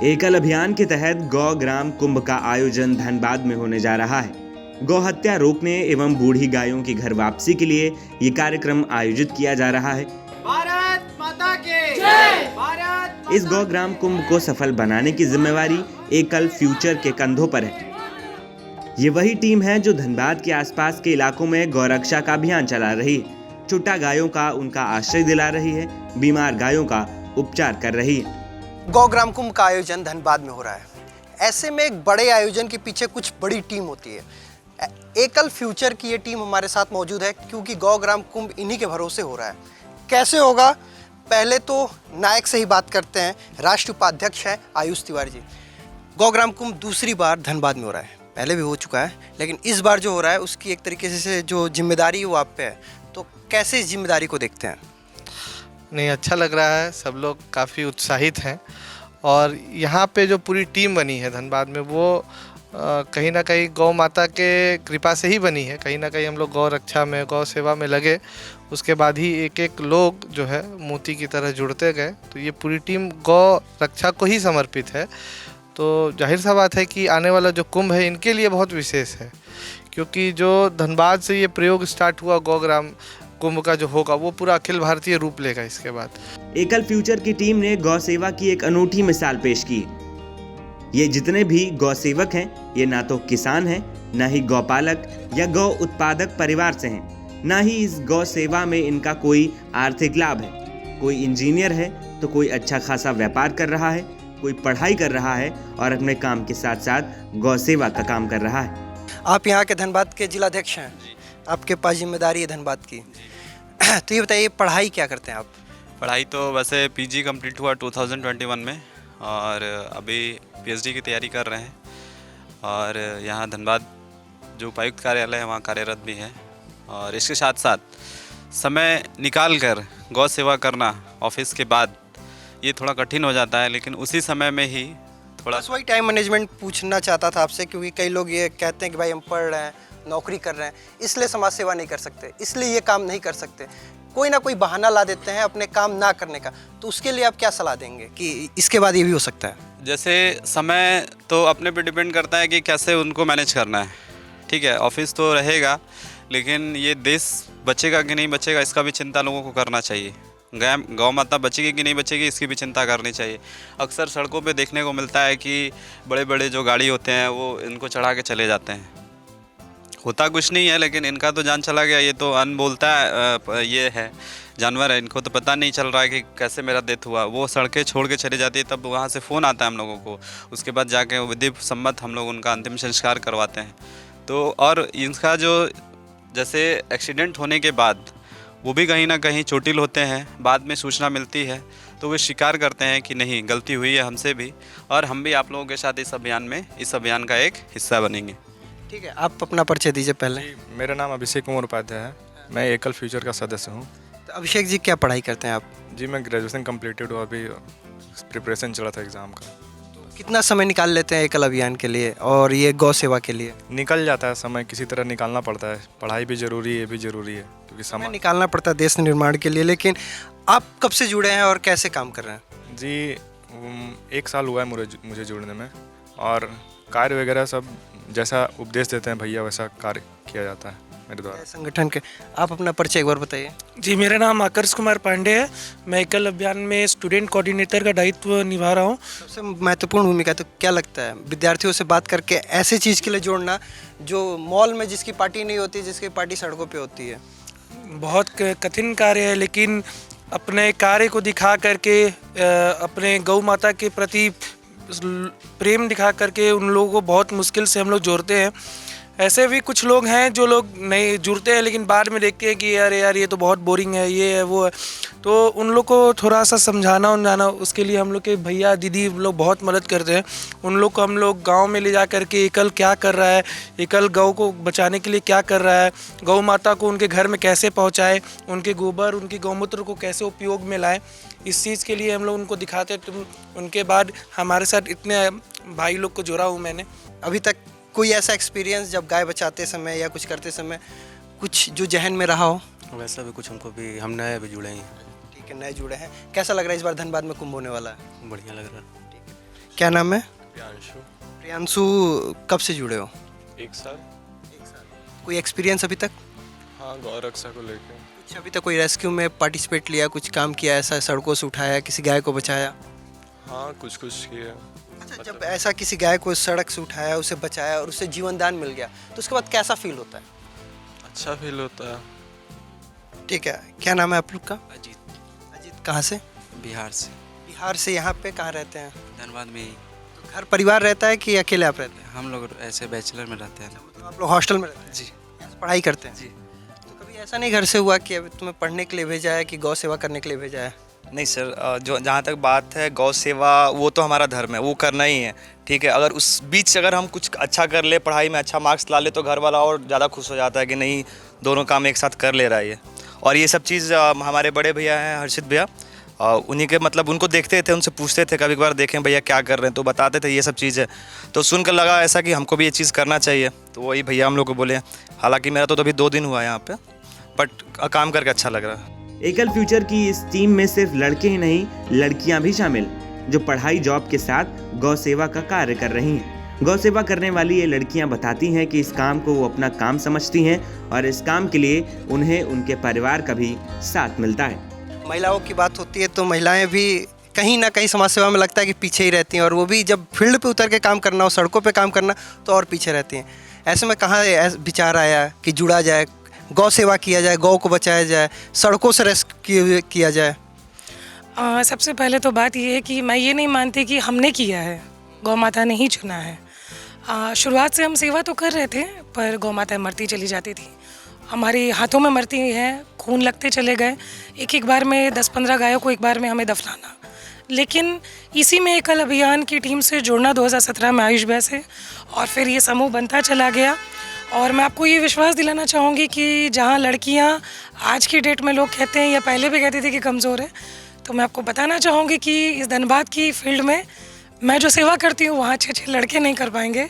एकल अभियान के तहत गौ ग्राम कुंभ का आयोजन धनबाद में होने जा रहा है। गौ हत्या रोकने एवं बूढ़ी गायों की घर वापसी के लिए ये कार्यक्रम आयोजित किया जा रहा है। भारत माता की जय। भारत इस गौ ग्राम कुंभ को सफल बनाने की जिम्मेवारी एकल फ्यूचर के कंधों पर है। ये वही टीम है जो धनबाद के आसपास के इलाकों में गौरक्षा का अभियान चला रही है, छुट्टा गायों का उनका आश्रय दिला रही है, बीमार गायों का उपचार कर रही है। गौ ग्राम कुंभ का आयोजन धनबाद में हो रहा है। ऐसे में एक बड़े आयोजन के पीछे कुछ बड़ी टीम होती है। एकल फ्यूचर की ये टीम हमारे साथ मौजूद है क्योंकि गौ ग्राम कुंभ इन्हीं के भरोसे हो रहा है। कैसे होगा, पहले तो नायक से ही बात करते हैं। राष्ट्रीय उपाध्यक्ष हैं आयुष तिवारी जी। गौ ग्राम कुंभ दूसरी बार धनबाद में हो रहा है, पहले भी हो चुका है, लेकिन इस बार जो हो रहा है उसकी एक तरीके से जो जिम्मेदारी वो आप पे है, तो कैसे इस जिम्मेदारी को देखते हैं? नहीं, अच्छा लग रहा है। सब लोग काफ़ी उत्साहित हैं और यहाँ पे जो पूरी टीम बनी है धनबाद में वो कहीं ना कहीं गौ माता के कृपा से ही बनी है। कहीं ना कहीं हम लोग गौ रक्षा में, गौ सेवा में लगे, उसके बाद ही एक एक लोग जो है मोती की तरह जुड़ते गए। तो ये पूरी टीम गौ रक्षा को ही समर्पित है। तो जाहिर सा बात है कि आने वाला जो कुंभ है इनके लिए बहुत विशेष है, क्योंकि जो धनबाद से ये प्रयोग स्टार्ट हुआ गौ ग्राम कुंभ का जो होगा वो पूरा अखिल भारतीय रूप लेगा इसके बाद। एकल फ्यूचर की टीम ने गौ सेवा की एक अनूठी मिसाल पेश की। ये जितने भी गौ सेवक हैं, ये ना तो किसान हैं, ना ही गौपालक या गौ उत्पादक परिवार से हैं, ना ही इस गौ सेवा में इनका कोई आर्थिक लाभ है। कोई इंजीनियर है तो कोई अच्छा खासा व्यापार कर रहा है, कोई पढ़ाई कर रहा है और अपने काम के साथ साथ गौ सेवा का काम कर रहा है। आप यहाँ के धनबाद के जिलाध्यक्ष हैं, आपके पास जिम्मेदारी है धनबाद की। तो ये बताइए, पढ़ाई क्या करते हैं आप? पढ़ाई तो वैसे पीजी कंप्लीट हुआ 2021 में और अभी पीएचडी की तैयारी कर रहे हैं और यहाँ धनबाद जो उपायुक्त कार्यालय है वहाँ कार्यरत भी है। और इसके साथ साथ समय निकाल कर गौ सेवा करना ऑफिस के बाद ये थोड़ा कठिन हो जाता है, लेकिन उसी समय में ही थोड़ा बस वही टाइम मैनेजमेंट पूछना चाहता था आपसे, क्योंकि कई लोग ये कहते हैं कि भाई हम पढ़ रहे हैं, नौकरी कर रहे हैं, इसलिए समाज सेवा नहीं कर सकते, इसलिए ये काम नहीं कर सकते, कोई ना कोई बहाना ला देते हैं अपने काम ना करने का। तो उसके लिए आप क्या सलाह देंगे कि इसके बाद ये भी हो सकता है? जैसे समय तो अपने पे डिपेंड करता है कि कैसे उनको मैनेज करना है। ठीक है, ऑफिस तो रहेगा, लेकिन ये देश बचेगा कि नहीं बचेगा इसका भी चिंता लोगों को करना चाहिए। गौ माता बचेगी कि नहीं बचेगी इसकी भी चिंता करनी चाहिए। अक्सर सड़कों पे देखने को मिलता है कि बड़े बड़े जो गाड़ी होते हैं वो इनको चढ़ा के चले जाते हैं। होता कुछ नहीं है, लेकिन इनका तो जान चला गया। ये तो अनबोलता है, ये है जानवर है, इनको तो पता नहीं चल रहा है कि कैसे मेरा डेथ हुआ। वो सड़कें छोड़ के चले जाती है, तब वहाँ से फ़ोन आता है हम लोगों को। उसके बाद जाके विधि सम्मत हम लोग उनका अंतिम संस्कार करवाते हैं। तो और इनका जो जैसे एक्सीडेंट होने के बाद वो भी कहीं ना कहीं चोटिल होते हैं, बाद में सूचना मिलती है तो वे स्वीकार करते हैं कि नहीं गलती हुई है हमसे भी, और हम भी आप लोगों के साथ इस अभियान का एक हिस्सा बनेंगे। ठीक है, आप अपना परिचय दीजिए पहले। मेरा नाम अभिषेक कुमार उपाध्याय है, मैं एकल फ्यूचर का सदस्य हूँ। तो अभिषेक जी, क्या पढ़ाई करते हैं आप? जी मैं ग्रेजुएशन कंप्लीटेड हुआ, अभी प्रिपरेशन चला था एग्ज़ाम का। कितना समय निकाल लेते हैं एकल अभियान के लिए और ये गौ सेवा के लिए? निकल जाता है समय, किसी तरह निकालना पड़ता है। पढ़ाई भी ज़रूरी है, ये भी ज़रूरी है, क्योंकि समय निकालना पड़ता है देश निर्माण के लिए। लेकिन आप कब से जुड़े हैं और कैसे काम कर रहे हैं? जी 1 साल हुआ है मुझे जुड़ने में, और कार्य वगैरह सब जैसा उपदेश देते हैं भैया वैसा कार्य किया जाता है मेरे द्वारा। संगठन के आप अपना परिचय एक बार बताइए। जी, मेरा नाम आकर्ष कुमार पांडे है। मैं एकल अभियान में स्टूडेंट कोऑर्डिनेटर का दायित्व निभा रहा हूँ। सबसे महत्वपूर्ण भूमिका तो क्या लगता है विद्यार्थियों से बात करके ऐसे चीज़ के लिए जोड़ना जो मॉल में जिसकी पार्टी नहीं होती, जिसकी पार्टी सड़कों पे होती है? बहुत कठिन कार्य है, लेकिन अपने कार्य को दिखा करके अपने गौ माता के प्रति प्रेम दिखा करके उन लोगों को बहुत मुश्किल से हम लोग जोड़ते हैं। ऐसे भी कुछ लोग हैं जो लोग नहीं जुड़ते हैं, लेकिन बाद में देखते हैं कि यार ये तो बहुत बोरिंग है, ये है वो है। तो उन लोग को थोड़ा सा समझाना उमझाना, उसके लिए हम लोग के भैया दीदी लोग बहुत मदद करते हैं। उन लोग को हम लोग गांव में ले जा करके एकल क्या कर रहा है, एकल गौ को बचाने के लिए क्या कर रहा है, गौ माता को उनके घर में कैसे पहुँचाए, उनके गोबर उनके गौमूत्र को कैसे उपयोग में लाएँ, इस चीज़ के लिए हम लोग उनको दिखाते हैं। उनके बाद हमारे साथ इतने भाई लोग को जोड़ा हूँ मैंने। अभी तक कोई ऐसा एक्सपीरियंस जब गाय बचाते समय या कुछ करते समय कुछ जो जहन में रहा हो? वैसा भी कुछ हमको भी, हम नए अभी जुड़े हैं। ठीक है, नए जुड़े हैं। कैसा लग रहा है इस बार धनबाद में कुंभ होने वाला है? बढ़िया लग रहा है। क्या नाम है? प्रियांशु। प्रियांशु, कब से जुड़े हो? 1 साल। कोई एक्सपीरियंस अभी तक? हाँ, गौ रक्षा को लेके। कुछ अभी तक कोई रेस्क्यू में पार्टिसिपेट लिया, कुछ काम किया ऐसा, सड़कों से उठाया, किसी गाय को बचाया? हाँ, कुछ किया। अच्छा, जब ऐसा किसी गाय को सड़क से उठाया, उसे बचाया और उसे जीवन दान मिल गया तो उसके बाद कैसा फील होता है? अच्छा फील होता है। ठीक है, क्या नाम है आप लोग का? अजीत, अजीत, कहाँ से? बिहार से। बिहार से। यहाँ पे कहाँ रहते हैं? धनबाद में ही। तो घर परिवार रहता है कि अकेले आप रहते हैं? हम लोग ऐसे बैचलर में रहते हैं। मतलब आप लोग हॉस्टल में रहते हैं? जी। पढ़ाई करते हैं? जी। तो कभी ऐसा नहीं घर से हुआ कि अभी तुम्हें पढ़ने के लिए भेजा है कि गौ सेवा करने के लिए भेजा है? नहीं सर, जो जहाँ तक बात है गौ सेवा, वो तो हमारा धर्म है, वो करना ही है। ठीक है, अगर उस बीच अगर हम कुछ अच्छा कर ले, पढ़ाई में अच्छा मार्क्स ला ले, तो घर वाला और ज़्यादा खुश हो जाता है कि नहीं, दोनों काम एक साथ कर ले रहा है ये। और ये सब चीज़ हमारे बड़े भैया हैं हर्षित भैया, उन्हीं के मतलब उनको देखते थे, उनसे पूछते थे कभी कभार, देखें भैया क्या कर रहे हैं, तो बताते थे ये सब चीज़ है। तो सुनकर लगा ऐसा कि हमको भी ये चीज़ करना चाहिए, तो वही भैया हम लोग को बोले। हालांकि मेरा तो अभी 2 दिन हुआ है यहाँ पे, बट काम करके अच्छा लग रहा है। एकल फ्यूचर की इस टीम में सिर्फ लड़के ही नहीं, लड़कियां भी शामिल, जो पढ़ाई जॉब के साथ गौ सेवा का कार्य कर रही हैं। गौ सेवा करने वाली ये लड़कियां बताती हैं कि इस काम को वो अपना काम समझती हैं और इस काम के लिए उन्हें उनके परिवार का भी साथ मिलता है। महिलाओं की बात होती है तो महिलाएं भी कहीं ना कहीं समाज सेवा में लगता है कि पीछे ही रहती हैं, और वो भी जब फील्ड पे उतर के काम करना हो, सड़कों पे काम करना, तो और पीछे रहती हैं। ऐसे में कहाँ विचार आया कि जुड़ा जाए, गौ सेवा किया जाए, गौ को बचाया जाए, सड़कों से रेस्क्यू किया जाए? सबसे पहले तो बात यह है कि मैं ये नहीं मानती कि हमने किया है, गौ माता ने ही चुना है। शुरुआत से हम सेवा तो कर रहे थे, पर गौ माता मरती चली जाती थी, हमारे हाथों में मरती हैं, खून लगते चले गए। एक बार में 10-15 गायों को एक बार में हमें दफनाना। लेकिन इसी में एकल अभियान की टीम से जुड़ना 2017 में आयुष भैया से, और फिर ये समूह बनता चला गया। और मैं आपको ये विश्वास दिलाना चाहूँगी कि जहाँ लड़कियाँ आज की डेट में लोग कहते हैं या पहले भी कहते थे कि कमज़ोर है, तो मैं आपको बताना चाहूँगी कि इस धनबाद की फील्ड में मैं जो सेवा करती हूँ वहाँ अच्छे लड़के नहीं कर पाएंगे।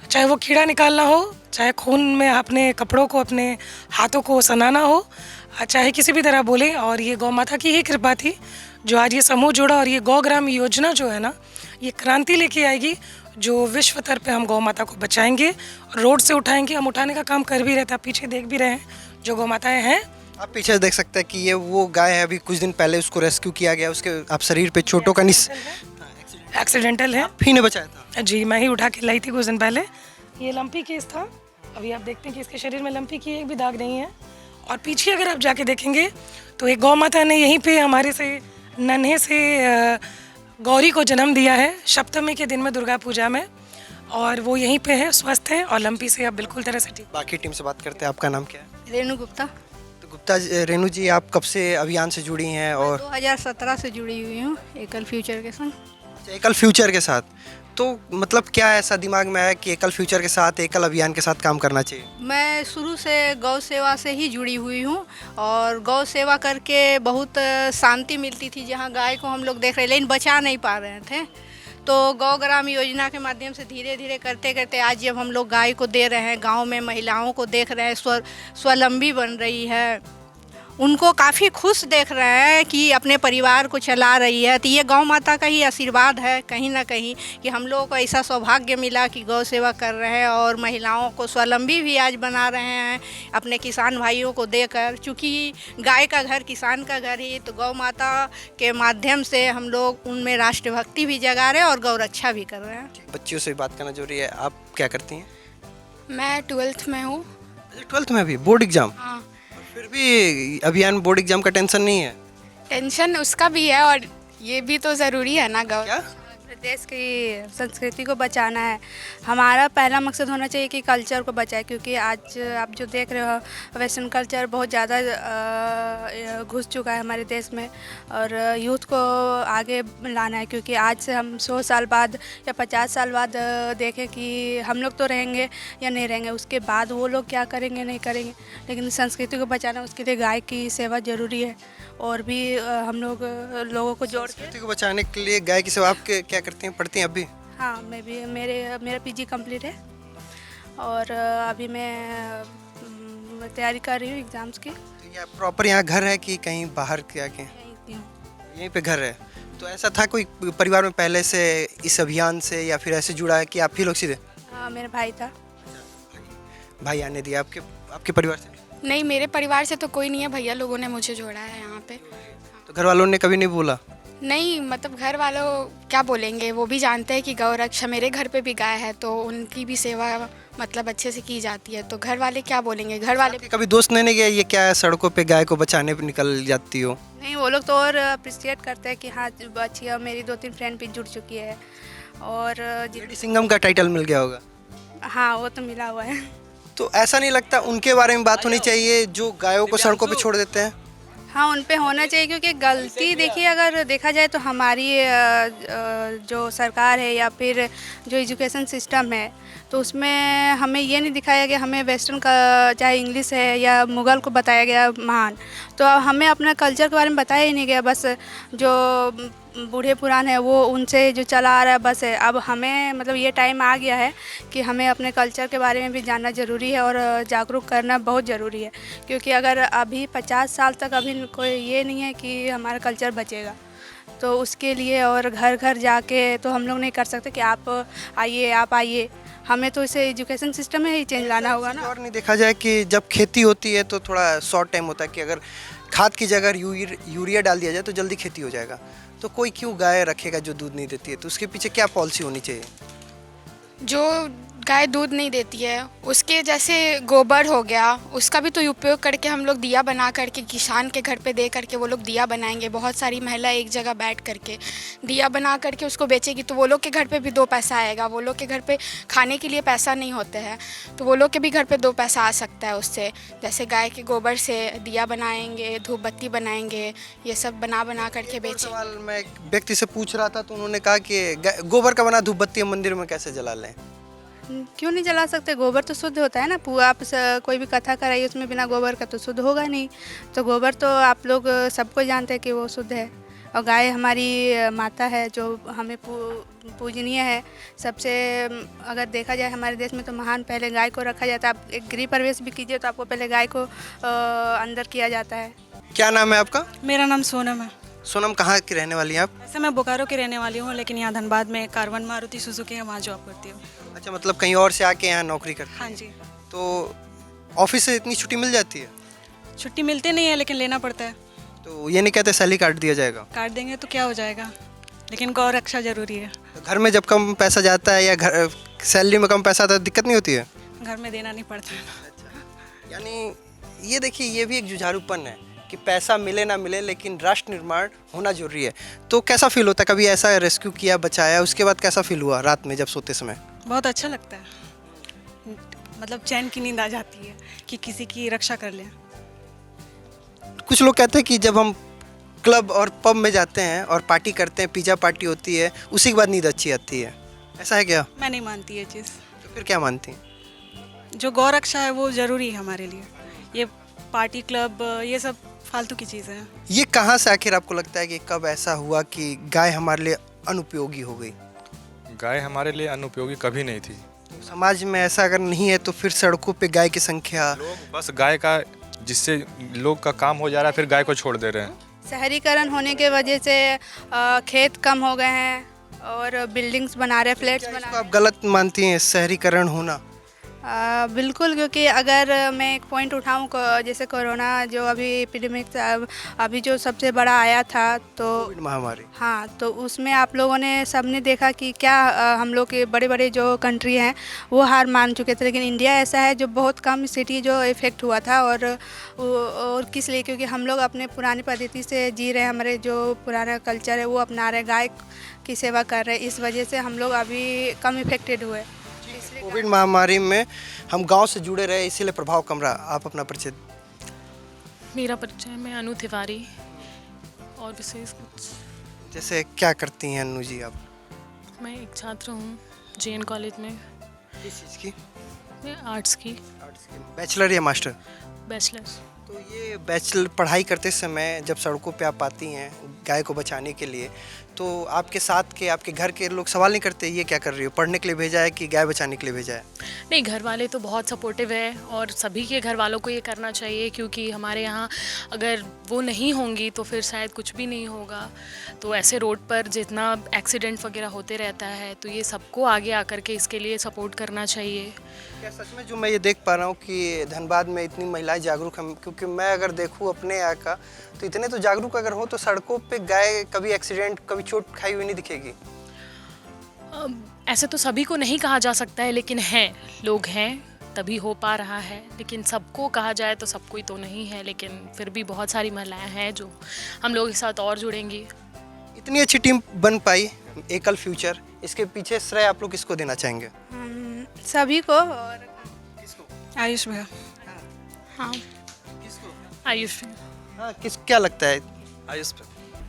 चाहे वो कीड़ा निकालना हो, चाहे खून में अपने कपड़ों को, अपने हाथों को सनाना हो, चाहे किसी भी तरह बोले। और ये गौ माता की ही कृपा थी जो आज ये समूह जुड़ा, और ये गौ ग्राम योजना जो है ना, ये क्रांति लेके आएगी, जो विश्व स्तर पे हम गौ माता को बचाएंगे, रोड से उठाएंगे। हम उठाने का काम कर भी रहे थे, आप पीछे देख भी रहे हैं जो गौ माताएँ हैं। आप पीछे देख सकते हैं कि ये वो गाय है, अभी कुछ दिन पहले उसको रेस्क्यू किया गया, उसके आप शरीर पे चोटों का एक्सीडेंटल है। आप ही ने बचाया था? जी, मैं ही उठा के लाई थी कुछ दिन पहले। ये लंपी केस था, अभी आप देखते हैं कि इसके शरीर में लंपी की एक भी दाग नहीं है। और पीछे अगर आप जाके देखेंगे तो एक गौ माता ने यहीं पे हमारे से नन्हे से गौरी को जन्म दिया है सप्तमी के दिन में दुर्गा पूजा में, और वो यहीं पे है, स्वस्थ है और लंपी से अब बिल्कुल तरह से ठीक। बाकी टीम से बात करते हैं, आपका नाम क्या है? रेणु गुप्ता। तो गुप्ता रेणु जी, आप कब से अभियान से जुड़ी हैं? और 2017 से जुड़ी हुई हूँ एकल फ्यूचर के संग। अच्छा, एकल फ्यूचर के साथ, तो मतलब क्या ऐसा दिमाग में आया कि एकल फ्यूचर के साथ, एकल अभियान के साथ काम करना चाहिए? मैं शुरू से गौ सेवा से ही जुड़ी हुई हूँ, और गौ सेवा करके बहुत शांति मिलती थी। जहाँ गाय को हम लोग देख रहे लेकिन बचा नहीं पा रहे थे, तो गौ ग्राम योजना के माध्यम से धीरे धीरे करते करते आज जब हम लोग गाय को दे रहे हैं, गांव में महिलाओं को देख रहे हैं, स्वावलंबी बन रही है, उनको काफ़ी खुश देख रहे हैं कि अपने परिवार को चला रही है, तो ये गौ माता का ही आशीर्वाद है कहीं ना कहीं कि हम लोगों को ऐसा सौभाग्य मिला कि गौ सेवा कर रहे हैं और महिलाओं को स्वावलंबी भी आज बना रहे हैं अपने किसान भाइयों को देकर। चूँकि गाय का घर किसान का घर ही, तो गौ माता के माध्यम से हम लोग उनमें राष्ट्रभक्ति भी जगा रहे हैं और गौ रक्षा भी कर रहे हैं। बच्चियों से बात करना जरूरी है, आप क्या करती हैं? मैं 12th में हूँ। 12th में? अभी बोर्ड एग्जाम? हाँ। फिर भी अभियान बोर्ड एग्जाम का टेंशन नहीं है? टेंशन उसका भी है, और ये भी तो ज़रूरी है ना। गौ क्या? देश की संस्कृति को बचाना है। हमारा पहला मकसद होना चाहिए कि कल्चर को बचाए, क्योंकि आज आप जो देख रहे हो वेस्टर्न कल्चर बहुत ज़्यादा घुस चुका है हमारे देश में, और यूथ को आगे लाना है। क्योंकि आज से हम 100 साल बाद या 50 साल बाद देखें कि हम लोग तो रहेंगे या नहीं रहेंगे, उसके बाद वो लोग क्या करेंगे नहीं करेंगे, लेकिन संस्कृति को बचाना, उसके लिए गाय की सेवा ज़रूरी है। और भी हम लोग लोगों को जोड़ संस्कृति को बचाने के लिए गाय की सेवा आप क्या करती हैं, पढ़ती हैं अभी? हाँ, मैं भी, मेरा पीजी कंप्लीट है, और अभी मैं तैयारी कर रही हूँ एग्ज़ाम्स की। तो ये प्रॉपर यहाँ घर है कि कहीं बाहर के आके? यहीं की हूँ। यहीं पे घर है। तो ऐसा था कोई परिवार में पहले से इस अभियान से या फिर ऐसे जुड़ा है कि आप ही लोग सीधे? हाँ, मेरा भाई था। भाई आने दिया आपके परिवार से? नहीं, मेरे परिवार से तो कोई नहीं है, भैया लोगों ने मुझे जोड़ा है यहाँ पे। तो घर वालों ने कभी नहीं बोला? नहीं, मतलब घर वालों क्या बोलेंगे, वो भी जानते हैं कि गौ रक्षा, मेरे घर पे भी गाय है तो उनकी भी सेवा मतलब अच्छे से की जाती है, तो घर वाले क्या बोलेंगे, घर वाले। कभी दोस्त ने नहीं किया ये क्या है, सड़कों पे गाय को बचाने पे निकल जाती हो? नहीं, वो लोग तो और अप्रिशिएट करते हैं कि हाँ अच्छी है, मेरी 2-3 फ्रेंड भी जुड़ चुकी है और लेडी सिंघम का टाइटल मिल गया होगा? हाँ, वो तो मिला हुआ है। तो ऐसा नहीं लगता उनके बारे में बात होनी चाहिए जो गायों को सड़कों पे छोड़ देते हैं? हाँ, उन पे होना चाहिए क्योंकि गलती देखिए अगर देखा जाए तो हमारी जो सरकार है या फिर जो एजुकेशन सिस्टम है तो उसमें हमें ये नहीं दिखाया गया, हमें वेस्टर्न का चाहे इंग्लिश है या मुग़ल को बताया गया महान, तो हमें अपना कल्चर के बारे में बताया ही नहीं गया। बस जो बूढ़े पुरान है वो उनसे जो चला आ रहा है बस है। अब हमें मतलब ये टाइम आ गया है कि हमें अपने कल्चर के बारे में भी जानना ज़रूरी है और जागरूक करना बहुत ज़रूरी है, क्योंकि अगर अभी 50 साल तक अभी कोई ये नहीं है कि हमारा कल्चर बचेगा, तो उसके लिए और घर घर जाके तो हम लोग नहीं कर सकते कि आप आइए, हमें तो इसे एजुकेशन सिस्टम में ही चेंज लाना होगा ना। और नहीं देखा जाए कि जब खेती होती है तो थोड़ा शॉर्ट टाइम होता है कि अगर खाद की जगह यूरिया डाल दिया जाए तो जल्दी खेती हो जाएगा, तो कोई क्यों गाय रखेगा जो दूध नहीं देती है? तो उसके पीछे क्या पॉलिसी होनी चाहिए? जो गाय दूध नहीं देती है उसके जैसे गोबर हो गया, उसका भी तो उपयोग करके हम लोग दिया बना करके किसान के घर पे दे करके वो लोग दिया बनाएंगे। बहुत सारी महिला एक जगह बैठ करके दिया बना करके उसको बेचेगी तो वो लोग के घर पे भी 2 पैसा आएगा। वो लोग के घर पे खाने के लिए पैसा नहीं होते हैं तो वो लोग के भी घर पे 2 पैसा आ सकता है उससे। जैसे गाय के गोबर से दिया बनाएंगे, धूप बत्ती बनाएंगे, ये सब बना करके बेचेंगे। सवाल मैं एक व्यक्ति से पूछ रहा था तो उन्होंने कहा कि गोबर का बना धूप बत्ती हम मंदिर में कैसे जला लें? क्यों नहीं जला सकते? गोबर तो शुद्ध होता है ना। आप कोई भी कथा कराइए उसमें बिना गोबर का तो शुद्ध होगा नहीं। तो गोबर तो आप लोग सबको जानते हैं कि वो शुद्ध है। और गाय हमारी माता है जो हमें पूजनीय है सबसे। अगर देखा जाए हमारे देश में तो महान पहले गाय को रखा जाता है। आप एक गृह प्रवेश भी कीजिए तो आपको पहले गाय को अंदर किया जाता है। क्या नाम है आपका? मेरा नाम सोनम है। सोनम, कहाँ की रहने वाली हैं आप? वैसे मैं बोकारो की रहने वाली हूँ, लेकिन यहाँ धनबाद में कार्बन मारुति सुजुकी है, वहाँ जॉब करती हूँ। अच्छा, मतलब कहीं और से आके यहाँ नौकरी करती हैं? हाँ जी। तो ऑफिस से इतनी छुट्टी मिल जाती है? छुट्टी मिलती नहीं है लेकिन लेना पड़ता है। तो ये नहीं कहते सैलरी काट दिया जाएगा? काट देंगे तो क्या हो जाएगा, लेकिन गौ रक्षा जरूरी है। तो घर में जब कम पैसा जाता है या घर सैलरी में कम पैसा आता है तो दिक्कत नहीं होती है? घर में देना नहीं पड़ता। यानी ये देखिए, ये भी एक जुझारूपन है कि पैसा मिले ना मिले लेकिन राष्ट्र निर्माण होना जरूरी है। तो कैसा फील होता है? कभी ऐसा रेस्क्यू किया, बचाया, उसके बाद कैसा फील हुआ रात में जब सोते समय? बहुत अच्छा लगता है, मतलब चैन की नींद आ जाती है कि किसी की रक्षा कर लें। कुछ लोग कहते हैं कि जब हम क्लब और पब में जाते हैं और पार्टी करते हैं, पिज़्ज़ा पार्टी होती है, उसी के बाद नींद अच्छी आती है, ऐसा है क्या? मैं नहीं मानती ये चीज़। तो फिर क्या मानती हैं? जो गौ रक्षा है वो ज़रूरी है हमारे लिए। ये पार्टी क्लब ये सब फालतू की चीज़ें हैं। ये कहाँ से आखिर आपको लगता है कि कब ऐसा हुआ कि गाय हमारे लिए अनुपयोगी हो गई? गाय हमारे लिए अनुपयोगी कभी नहीं थी। समाज में ऐसा अगर नहीं है तो फिर सड़कों पे गाय की संख्या, लोग बस गाय का, जिससे लोग का काम हो जा रहा है, फिर गाय को छोड़ दे रहे हैं। शहरीकरण होने के वजह से खेत कम हो गए हैं और बिल्डिंग्स बना रहे, फ्लैट्स बना रहे। आप गलत मानती हैं शहरीकरण होना? बिल्कुल, क्योंकि अगर मैं एक पॉइंट उठाऊं जैसे कोरोना जो अभी एपिडेमिक अभी जो सबसे बड़ा आया था तो महामारी, हाँ, तो उसमें आप लोगों ने सबने देखा कि क्या हम लोग के बड़े बड़े जो कंट्री हैं वो हार मान चुके थे, लेकिन इंडिया ऐसा है जो बहुत कम सिटी जो इफ़ेक्ट हुआ था। और किस लिए? क्योंकि हम लोग अपने पुरानी पद्धति से जी रहे हैं, हमारे जो पुराना कल्चर है वो अपना रहे, गाय की सेवा कर रहे हैं, इस वजह से हम लोग अभी कम इफेक्टेड हुए। कोविड महामारी में हम गांव से जुड़े रहे इसीलिए प्रभाव कम रहा। आप अपना परिचय? मेरा परिचय, मैं अनु तिवारी, और विशेष कुछ जैसे क्या करती हैं अनु जी आप? मैं एक छात्र हूँ JN कॉलेज में। किस चीज़ की? मैं आर्ट्स की। बैचलर या मास्टर? बैचलर। तो ये बैचलर पढ़ाई करते समय जब सड़कों पे आप आती हैं गाय को बचाने के लिए, तो आपके साथ के आपके घर के लोग सवाल नहीं करते ये क्या कर रही हो, पढ़ने के लिए भेजा है कि गाय बचाने के लिए भेजा है? नहीं, घर वाले तो बहुत सपोर्टिव है और सभी के घर वालों को ये करना चाहिए, क्योंकि हमारे यहाँ अगर वो नहीं होंगी तो फिर शायद कुछ भी नहीं होगा। तो ऐसे रोड पर जितना एक्सीडेंट वगैरह होते रहता है तो ये सबको आगे आकर के इसके लिए सपोर्ट करना चाहिए। क्या सच में जो मैं ये देख पा रहा हूँ कि धनबाद में इतनी महिलाएं जागरूक हैं? क्योंकि मैं अगर देखूँ अपने यहाँ का तो इतने तो जागरूक अगर हो तो सड़कों पे गाय कभी एक्सीडेंट कभी चोट खाई हुई नहीं दिखेगी। ऐसे तो सभी को नहीं कहा जा सकता है, लेकिन हैं, लोग हैं तभी हो पा रहा है। लेकिन सबको कहा जाए तो सब कोई तो नहीं है, लेकिन फिर भी बहुत सारी महिलाएं हैं जो हम लोगों के साथ और जुड़ेंगी। इतनी अच्छी टीम बन पाई एकल फ्यूचर, इसके पीछे श्रेय आप लोग किसको देना चाहेंगे? सभी को। और आयुष भैया। हाँ, आयुष। हाँ, क्या लगता है? आयुष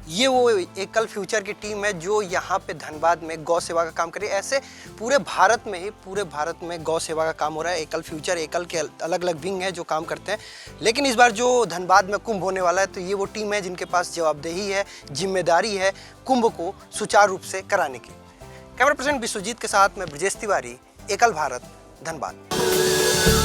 ये वो एकल फ्यूचर की टीम है जो यहाँ पे धनबाद में गौ सेवा का काम कर रही है। ऐसे पूरे भारत में गौ सेवा का काम हो रहा है। एकल फ्यूचर, एकल के अलग अलग विंग है जो काम करते हैं। लेकिन इस बार जो धनबाद में कुंभ होने वाला है तो ये वो टीम है जिनके पास जवाबदेही है, जिम्मेदारी है कुंभ को सुचारू रूप से कराने की। कैमरा पर्सन विश्वजीत के साथ मैं ब्रजेश तिवारी, एकल भारत, धनबाद।